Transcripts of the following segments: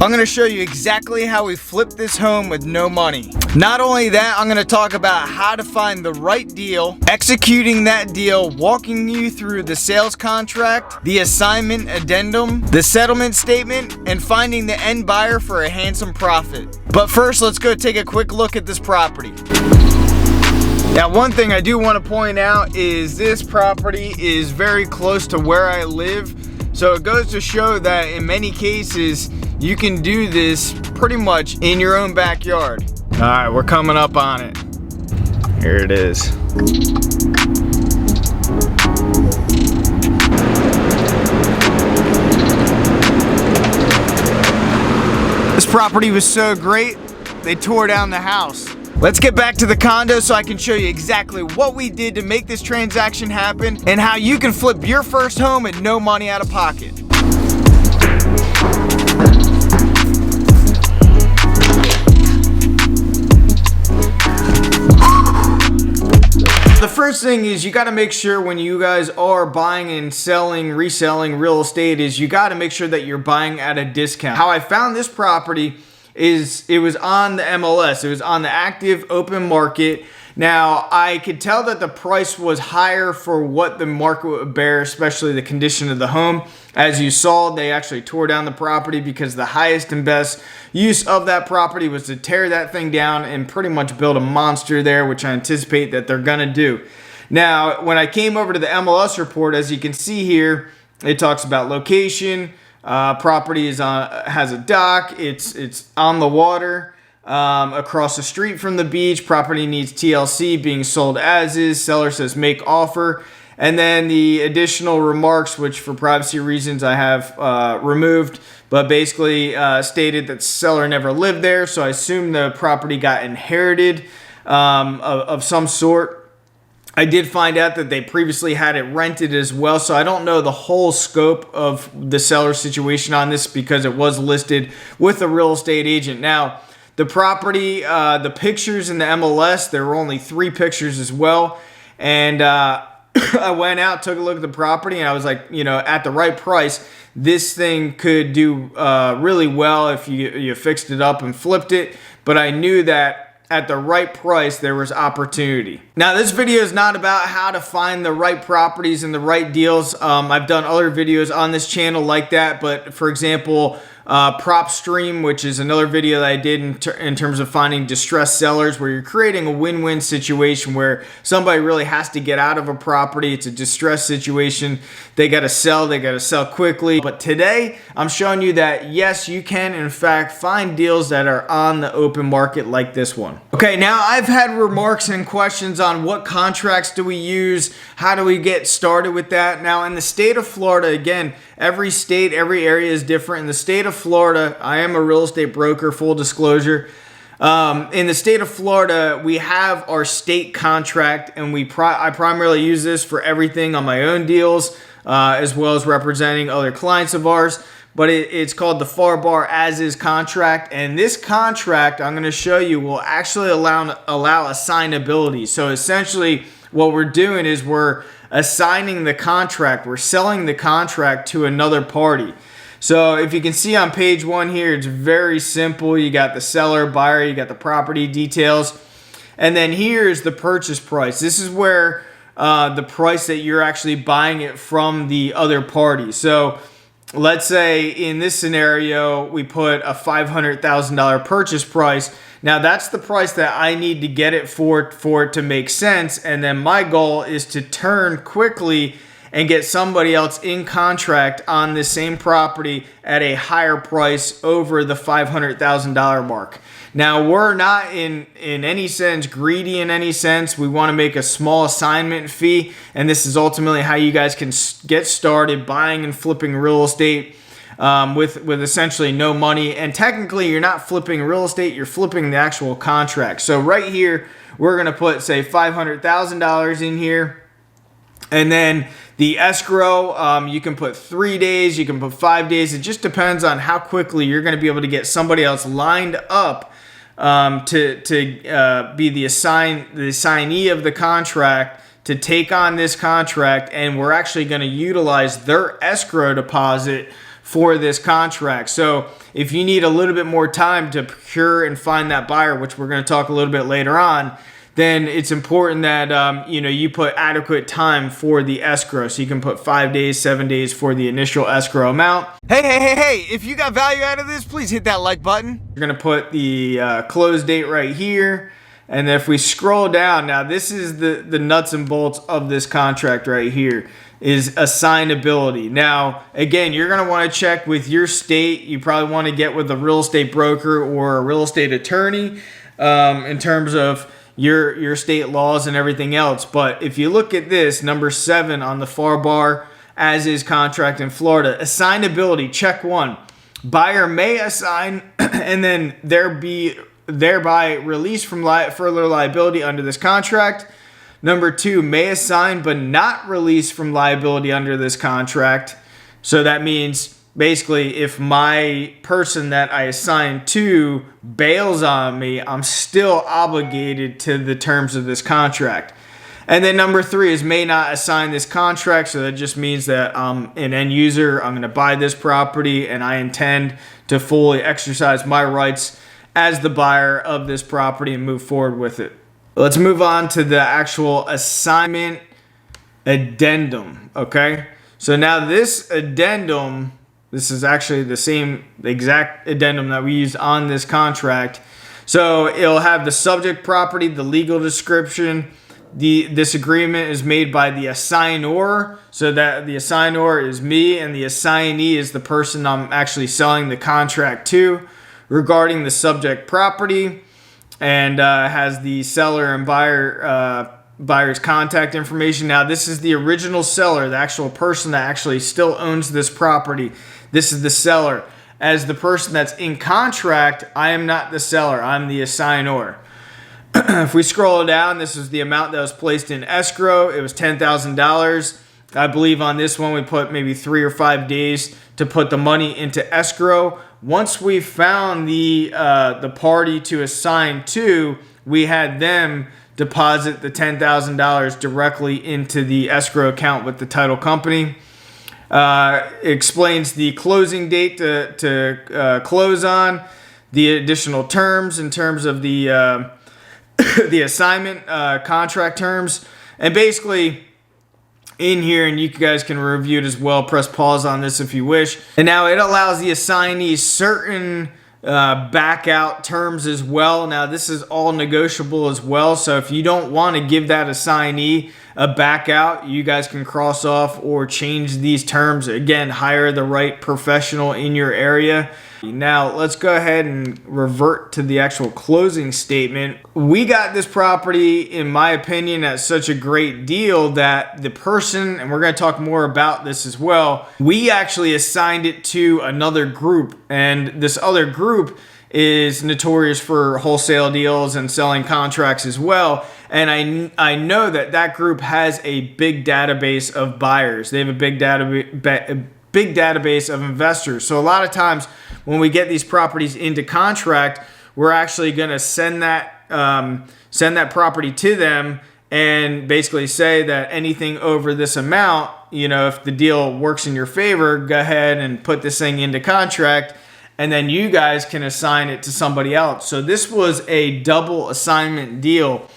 I'm going to show you exactly how we flipped this home with no money. Not only that, I'm going to talk about how to find the right deal, executing that deal, walking you through the sales contract, the assignment addendum, the settlement statement, and finding the end buyer for a handsome profit. But first, let's go take a quick look at this property. Now, one thing I do want to point out is this property is very close to where I live. So it goes to show that in many cases, you can do this pretty much in your own backyard. All right, we're coming up on it. Here it is. This property was so great, they tore down the house. Let's get back to the condo so I can show you exactly what we did to make this transaction happen and how you can flip your first home at no money out of pocket. The first thing is you got to make sure when you guys are buying and selling, reselling real estate is you got to make sure that you're buying at a discount. How I found this property is it was on the MLS. It was on the active open market. Now, I could tell that the price was higher for what the market would bear, especially the condition of the home. As you saw, they actually tore down the property because the highest and best use of that property was to tear that thing down and pretty much build a monster there, which I anticipate that they're gonna do. Now, when I came over to the MLS report, as you can see here, it talks about location, property is has a dock, it's on the water, across the street from the beach, property needs TLC, being sold as is, seller says make offer, and then the additional remarks, which for privacy reasons I have removed, but basically stated that seller never lived there, so I assume the property got inherited of some sort. I did find out that they previously had it rented as well, so I don't know the whole scope of the seller situation on this because it was listed with a real estate agent. Now, the property, the pictures in the MLS, there were only 3 pictures as well, and I went out, took a look at the property, and I was like, you know, at the right price, this thing could do really well if you fixed it up and flipped it, but I knew that at the right price, there was opportunity. Now, this video is not about how to find the right properties and the right deals. I've done other videos on this channel like that, but for example, Prop Stream, which is another video that I did in terms of finding distressed sellers, where you're creating a win-win situation where somebody really has to get out of a property. It's a distressed situation. They got to sell quickly. But today, I'm showing you that yes, you can in fact find deals that are on the open market like this one. Okay, now I've had remarks and questions on what contracts do we use? How do we get started with that? Now, in the state of Florida, again, every state, every area is different. In the state of Florida, I am a real estate broker, full disclosure. In the state of Florida, we have our state contract, and I primarily use this for everything on my own deals, as well as representing other clients of ours. But it's called the FAR Bar As Is contract, and this contract I'm going to show you will actually allow assignability. So essentially, what we're doing is we're assigning the contract, we're selling the contract to another party. So if you can see on page 1 here, it's very simple. You got the seller, buyer, you got the property details, and then here's the purchase price. This is where the price that you're actually buying it from the other party. So let's say in this scenario, we put a $500,000 purchase price. Now that's the price that I need to get it for it to make sense. And then my goal is to turn quickly and get somebody else in contract on the same property at a higher price over the $500,000 mark. Now, we're not in any sense greedy in any sense. We want to make a small assignment fee, and this is ultimately how you guys can get started buying and flipping real estate with essentially no money. And technically, you're not flipping real estate, you're flipping the actual contract. So right here, we're going to put, say, $500,000 in here. And then the escrow, you can put 3 days, you can put 5 days. It just depends on how quickly you're going to be able to get somebody else lined up to be the assignee of the contract, to take on this contract. And we're actually going to utilize their escrow deposit for this contract. So if you need a little bit more time to procure and find that buyer, which we're going to talk a little bit later on, then it's important that you put adequate time for the escrow. So you can put 5 days, 7 days for the initial escrow amount. Hey, if you got value out of this, please hit that like button. We're going to put the close date right here. And if we scroll down, now this is the nuts and bolts of this contract right here, is assignability. Now, again, you're going to want to check with your state. You probably want to get with a real estate broker or a real estate attorney in terms of your state laws and everything else. But if you look at this, number 7 on the far bar, as is contract in Florida, assignability, check 1. Buyer may assign and then thereby release from further liability under this contract. Number 2, may assign but not release from liability under this contract. So that means basically if my person that I assigned to bails on me, I'm still obligated to the terms of this contract. And then number 3 is may not assign this contract. So that just means that I'm an end user. I'm going to buy this property and I intend to fully exercise my rights as the buyer of this property and move forward with it. Let's move on to the actual assignment addendum, okay? So now this addendum, this is actually the exact addendum that we used on this contract. So it'll have the subject property, the legal description. This agreement is made by the assignor, so that the assignor is me and the assignee is the person I'm actually selling the contract to, regarding the subject property, and has the seller and buyer's contact information. Now, this is the original seller, the actual person that actually still owns this property. This is the seller. As the person that's in contract, I am not the seller. I'm the assignor. If we scroll down, this is the amount that was placed in escrow. It was $10,000. I believe on this one we put maybe 3 or 5 days to put the money into escrow. Once we found the party to assign to, we had them deposit the $10,000 directly into the escrow account with the title company. It explains the closing date to close on, the additional terms in terms of the the assignment contract terms, and basically in here, and you guys can review it as well, press pause on this if you wish. And now it allows the assignees certain back out terms as well. Now this is all negotiable as well, so if you don't want to give that assignee a back out, you guys can cross off or change these terms. Again, hire the right professional in your area. Now let's go ahead and revert to the actual closing statement. We got this property, in my opinion, at such a great deal that the person, and we're going to talk more about this as well, we actually assigned it to another group, and this other group is notorious for wholesale deals and selling contracts as well. And I know that group has a big database of buyers. They have a big database of investors. So a lot of times when we get these properties into contract, we're actually going to send that property to them and basically say that anything over this amount, if the deal works in your favor, go ahead and put this thing into contract, and then you guys can assign it to somebody else. So this was a double assignment deal.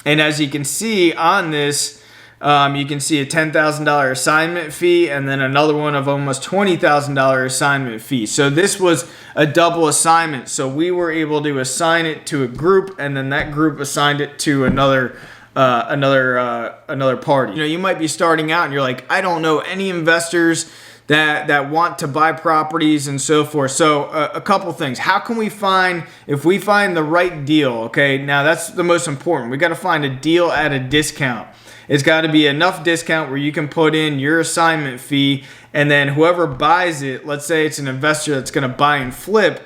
And as you can see on this, you can see a $10,000 assignment fee and then another one of almost $20,000 assignment fee. So this was a double assignment. So we were able to assign it to a group, and then that group assigned it to another party. You might be starting out and you're like, I don't know any investors that want to buy properties and so forth. So a couple things. How can we find, if we find the right deal, okay, now that's the most important. We got to find a deal at a discount. It's got to be enough discount where you can put in your assignment fee, and then whoever buys it, let's say it's an investor that's going to buy and flip,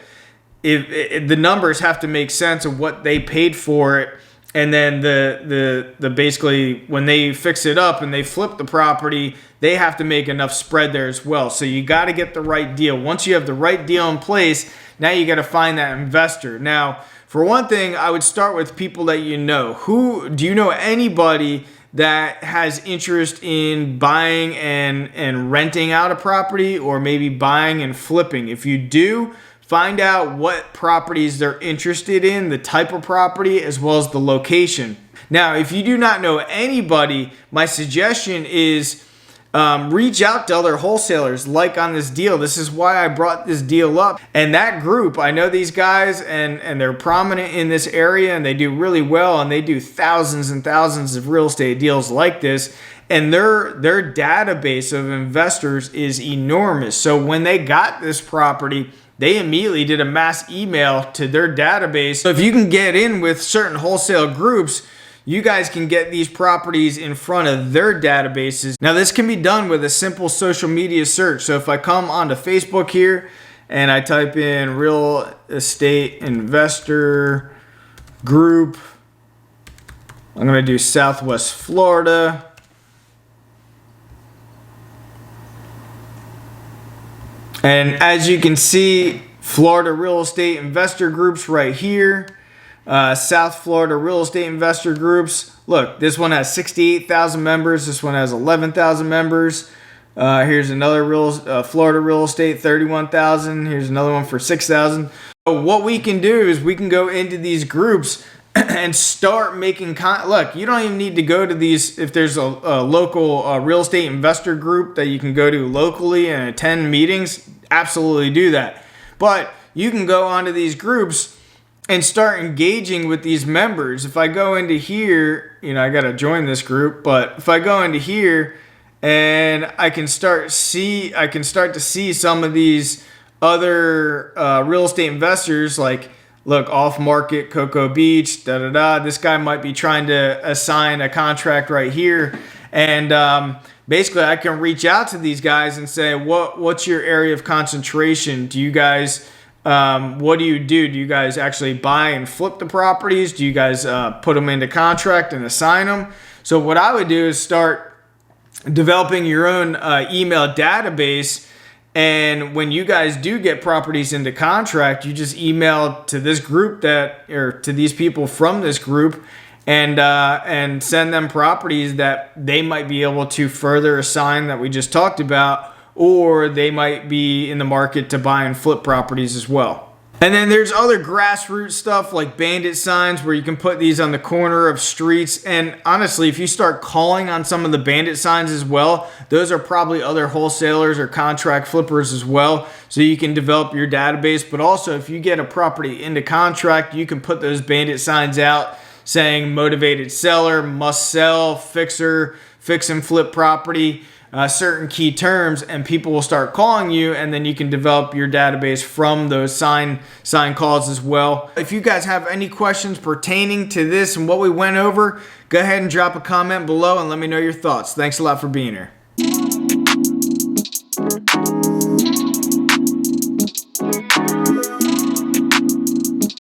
if the numbers have to make sense of what they paid for it. And then the basically when they fix it up and they flip the property, they have to make enough spread there as well. So you got to get the right deal. Once you have the right deal in place, now you got to find that investor. Now, for one thing, I would start with people that you know. Who do you know anybody that has interest in buying and renting out a property, or maybe buying and flipping? If you do, find out what properties they're interested in, the type of property, as well as the location. Now, if you do not know anybody, my suggestion is reach out to other wholesalers like on this deal. This is why I brought this deal up. And that group, I know these guys, and they're prominent in this area, and they do really well, and they do thousands and thousands of real estate deals like this. And their database of investors is enormous. So when they got this property, they immediately did a mass email to their database. So if you can get in with certain wholesale groups, you guys can get these properties in front of their databases. Now, this can be done with a simple social media search. So if I come onto Facebook here and I type in real estate investor group, I'm going to do Southwest Florida. And as you can see, Florida real estate investor groups right here. South Florida real estate investor groups. Look, this one has 68,000 members. This one has 11,000 members. Here's another Florida real estate, 31,000. Here's another one for 6,000. So what we can do is we can go into these groups and start making look, you don't even need to go to these. If there's a local real estate investor group that you can go to locally and attend meetings, absolutely do that. But you can go onto these groups and start engaging with these members. If I go into here, I got to join this group, but if I go into here and I can start to see some of these other real estate investors, like, look, off market, Cocoa Beach, This guy might be trying to assign a contract right here. And basically I can reach out to these guys and say, what's your area of concentration? Do you guys, what do? Do you guys actually buy and flip the properties? Do you guys put them into contract and assign them? So what I would do is start developing your own email database. And when you guys do get properties into contract, you just email to this group or to these people from this group, and send them properties that they might be able to further assign that we just talked about, or they might be in the market to buy and flip properties as well. And then there's other grassroots stuff like Bandit Signs, where you can put these on the corner of streets. And honestly, if you start calling on some of the Bandit Signs as well, those are probably other wholesalers or contract flippers as well. So you can develop your database. But also, if you get a property into contract, you can put those Bandit Signs out saying motivated seller, must sell, fixer, fix and flip property, certain key terms, and people will start calling you, and then you can develop your database from those sign calls as well. If you guys have any questions pertaining to this and what we went over, go ahead and drop a comment below and let me know your thoughts. Thanks a lot for being here.